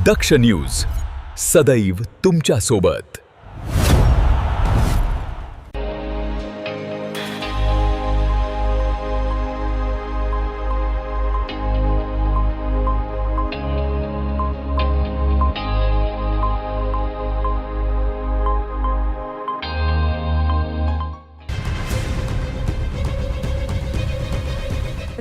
दक्ष news सदैव तुमच्या सोबत।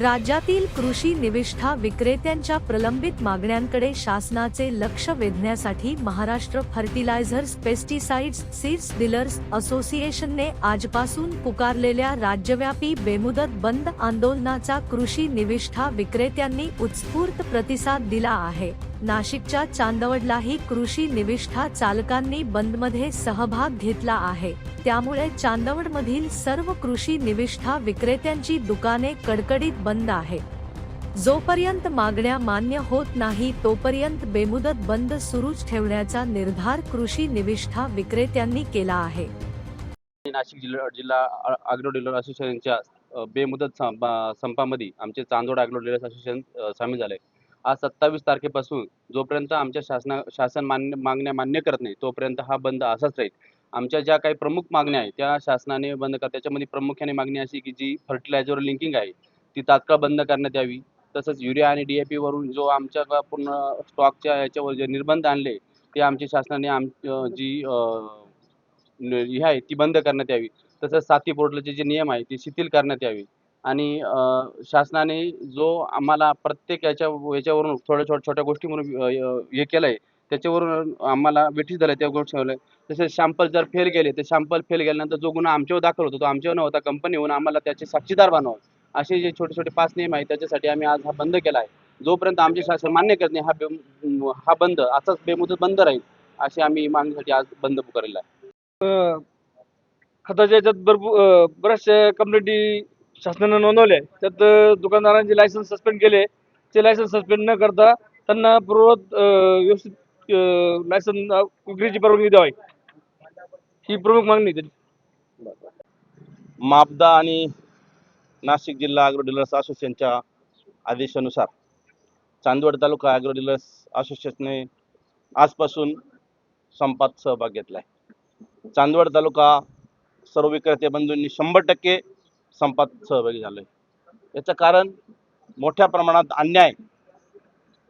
राज्यातील कृषी निविष्ठा विक्रेत्यांच्या प्रलंबित मागण्यांकडे शासनाचे लक्ष वेधण्यासाठी Maharashtra fertilizers pesticides seeds dealers असोसिएशनने आजपासून पुकारलेल्या राज्यव्यापी बेमुदत बंद आंदोलनाचा कृषी निविष्ठा विक्रेत्यांनी उत्स्फूर्त प्रतिसाद दिला आहे। नाशिकच्या चांदवडलाही कृषी निविष्ठा चालकांनी बंदमध्ये सहभाग घेतला आहे। त्यामुळे चांदवडमधील सर्व कृषी निविष्ठा विक्रेत्यांची दुकाने कडकडीत बंद आहे। जोपर्यंत मागण्या मान्य होत नाही तोपर्यंत बेमुदत बंद सुरूच ठेवण्याचा निर्धार कृषी निविष्ठा विक्रेत्यांनी केला आहे। नाशिक जिल्हा ॲग्रो डीलर असोसिएशनच्या बेमुदत संपामध्ये आमचे चांदवड ॲग्रो डीलर्स असोसिएशन सामील झाले। आज 27 तारखेपासून जोपर्यंत आमच्या शासन मागण्या मान्य करत नाही तोपर्यंत हा बंद असाच राहील। आमच्या ज्या काही प्रमुख मागण्या आहेत त्या शासनाने बंद कर, त्याच्यामध्ये प्रामुख्याने मागणी अशी की जी फर्टिलायझरवर लिंकिंग आहे ती तात्काळ बंद करण्यात यावी। तसंच युरिया आणि DAP वरून जो आमच्या पूर्ण स्टॉकच्या याच्यावर जे निर्बंध आणले ते आमच्या शासनाने जी ही आहे ती बंद करण्यात यावी। तसंच साथी पोर्टलचे जे नियम आहे ते शिथिल करण्यात यावे आणि शासनाने जो आम्हाला प्रत्येक याच्यावरून छोट्या गोष्टींवरून हे केलं आहे त्याच्यावरून आम्हाला वेठीस दिलं त्या गोष्टी ठेवलं। तसेच शॅम्पल जर फेल गेले तर शॅम्पल फेल गेल्यानंतर जो गुन्हा आमच्यावर दाखल होतो तो आमच्यावर न होता कंपनी होऊन आम्हाला त्याचे साक्षीदार बनवावं, असे जे छोटे 5 नियम आहेत त्याच्यासाठी आम्ही आज हा बंद केला आहे। जोपर्यंत आमचे शासन मान्य करत नाही हा बंद असाच बेमुदत बंद राहील अशी आम्ही मागणीसाठी आज बंद पुकारलेला आहे। खताच्या याच्यात बऱ्याचशा कंप्लेंटी शासनाने नोंदवल्या, त्यात दुकानदारांचे लायसन्स सस्पेंड केले। ते लायसन्स सस्पेंड न करता त्यांना पूर्ववत व्यवस्थित लायसन्स विक्रीची परवानगी द्यावी, ही प्रमुख मागणी आहे। मापदा आणि नाशिक जिल्हा ॲग्रो डीलर्स असोसिएशनच्या आदेशानुसार चांदवड तालुका ॲग्रो डीलर्स असोसिएशनने आजपासून संपात सहभाग घेतला आहे। चांदवड तालुका सर्व विक्रेते बंधूंनी 100% संपात सहभागी झाले। याचं कारण मोठ्या प्रमाणात अन्याय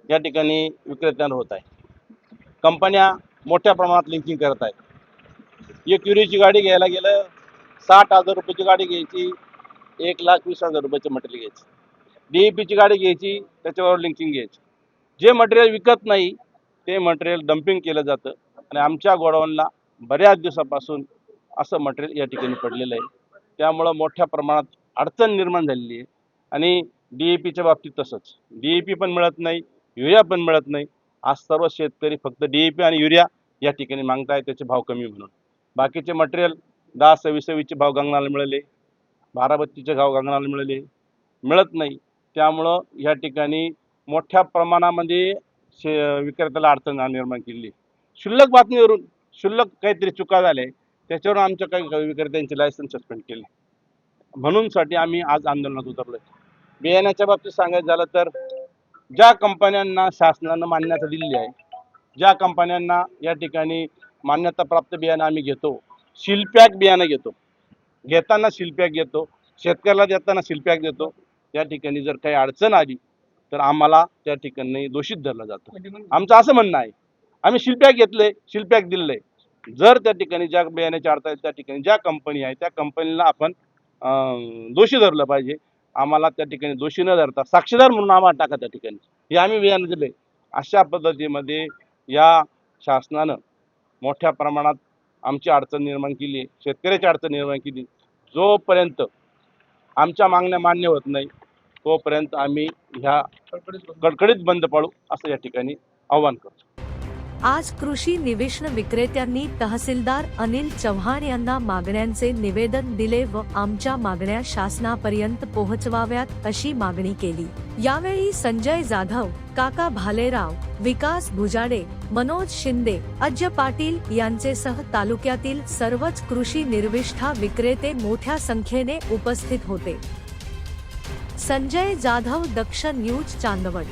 या ठिकाणी विक्रेत्यांवर होत आहे। कंपन्या मोठ्या प्रमाणात लिंकिंग करत आहेत। एक युरियाची गाडी घ्यायला गेलं 60,000 रुपयाची गाडी घ्यायची, 1,20,000 रुपयाचं मटेरियल घ्यायचं। DAPची गाडी घ्यायची त्याच्यावर लिंकिंग घ्यायची। जे मटेरियल विकत नाही ते मटेरियल डम्पिंग केलं जातं आणि आमच्या गोडाऊनला बऱ्याच दिवसापासून असं मटेरियल या ठिकाणी पडलेलं आहे। त्यामुळं मोठ्या प्रमाणात अडचण निर्माण झालेली आहे आणि DAPच्या बाबतीत तसंच DAP पण मिळत नाही, युरिया पण मिळत नाही। आज सर्व शेतकरी फक्त DAP आणि युरिया या ठिकाणी मागताय त्याचे भाव कमी म्हणून। बाकीचे मटेरियल 10-26चे भाव गंगनाला मिळाले, 12-32चे भाव गंगनाला मिळत नाही। त्यामुळं या ठिकाणी मोठ्या प्रमाणामध्ये विक्रेत्याला अडचण निर्माण केली। क्षुल्लक बातमीवरून क्षुल्लक काहीतरी चुका झाल्या त्याच्यावर आमच्या काही विक्रेत्यांचे लायसन्स सस्पेंड केले, म्हणूनसाठी आम्ही आज आंदोलनात उतरलो आहे। बियाण्याच्या बाबतीत सांगायचं झालं तर ज्या कंपन्यांना शासनानं मान्यता दिलेली आहे, ज्या कंपन्यांना या ठिकाणी मान्यताप्राप्त बियाणं आम्ही घेतो, सीलपॅक बियाणं घेताना सीलपॅक घेतो, शेतकऱ्याला देताना सीलपॅक देतो, त्या ठिकाणी जर काही अडचण आली तर आम्हाला त्या ठिकाणी दोषीत धरलं जातं। आमचं असं म्हणणं आहे आम्ही सीलपॅक घेतले, सीलपॅक दिलेलं आहे, जर त्या ठिकाणी ज्या बियाण्याची अडचण त्या ठिकाणी ज्या कंपनी आहे त्या कंपनीला आपण दोषी धरलं पाहिजे। आम्हाला त्या ठिकाणी दोषी न धरता साक्षीदार म्हणून आम्हाला टाका त्या ठिकाणी, हे आम्ही बियाणं दिले। अशा पद्धतीमध्ये या शासनानं मोठ्या प्रमाणात आमची अडचण निर्माण केली, शेतकऱ्याची अडचण निर्माण केली। जोपर्यंत आमच्या मागण्या मान्य होत नाही तोपर्यंत आम्ही ह्या कडकडीत बंद पाळू असं या ठिकाणी आवाहन करतो। आज कृषी निविष्ठा विक्रेत्यांनी तहसीलदार अनिल चव्हाण यांना मागण्यांचे निवेदन दिले व आमच्या मागण्या शासनापर्यंत पोहोचवाव्यात अशी मागणी केली। यावेळी संजय जाधव, काका भालेराव, विकास भुजाडे, मनोज शिंदे, अजय पाटील यांचेसह तालुक्यातील सर्वच कृषी निविष्ठा विक्रेते मोठ्या संख्येने उपस्थित होते। संजय जाधव, दक्ष न्यूज, चांदवड।